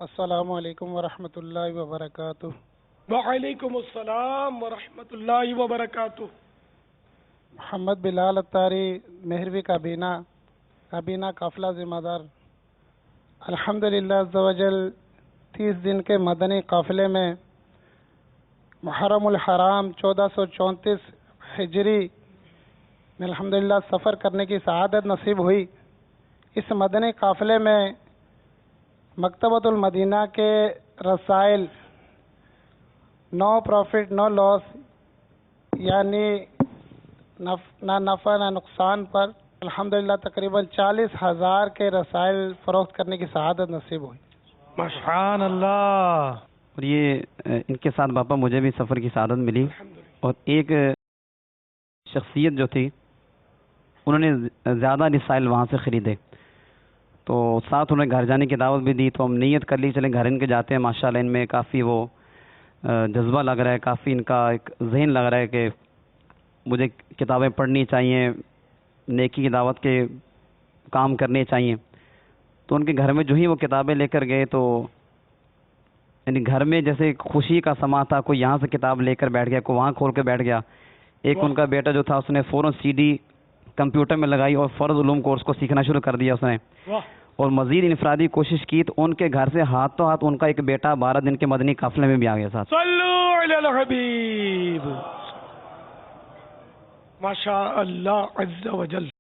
अस्सलामुअलैकुम वरहमतुल्लाहि वबरकातुह। वालेकुम अस्सलाम व रहमतुल्लाहि व बरकातुह। मोहम्मद बिलाल अत्तारी, मेहरवी काबीना काबीना काफिला जिम्मेदार। अल्हम्दुलिल्लाह अज़्ज़ा वजल 30 दिन के मदनी काफिले में मुहर्रमुल हराम 1434 हिजरी में अल्हम्दुलिल्लाह सफ़र करने की सआदत नसीब हुई। इस मदनी काफिले में मकतबतुल मदीना के रसाइल नो प्रॉफिट नो लॉस, यानी ना नफ़ा ना नुकसान पर अल्हम्दुलिल्लाह तकरीबन 40,000 के रसाइल फ़रोख्त करने की सआदत नसीब हुई। माशाअल्लाह अल्लाह। और ये इनके साथ बापा मुझे भी सफ़र की सआदत मिली। और एक शख्सियत जो थी उन्होंने ज़्यादा रसाइल वहाँ से ख़रीदे, तो साथ उन्हें घर जाने की दावत भी दी। तो हम नीयत कर ली चलें घर इनके जाते हैं। माशाल्लाह इनमें काफ़ी वो जज्बा लग रहा है, काफ़ी इनका एक जहन लग रहा है कि मुझे किताबें पढ़नी चाहिए, नेकी की दावत के काम करने चाहिए। तो उनके घर में जो ही वो किताबें लेकर गए, तो यानी घर में जैसे खुशी का समा था। कोई यहाँ से किताब लेकर बैठ गया, कोई वहाँ खोल कर बैठ गया। एक उनका बेटा जो था उसने फ़ौरन सीडी कंप्यूटर में लगाई और फ़र्ज़ उलूम कोर्स को सीखना शुरू कर दिया उसने। और मज़ीद इनफरादी कोशिश की तो उनके घर से हाथों हाथ उनका एक बेटा 12 दिन के मदनी काफ़िले में भी आ गया साथ। सल्लु अलल हबीब। माशाअल्लाह अज़्ज़ा वजल।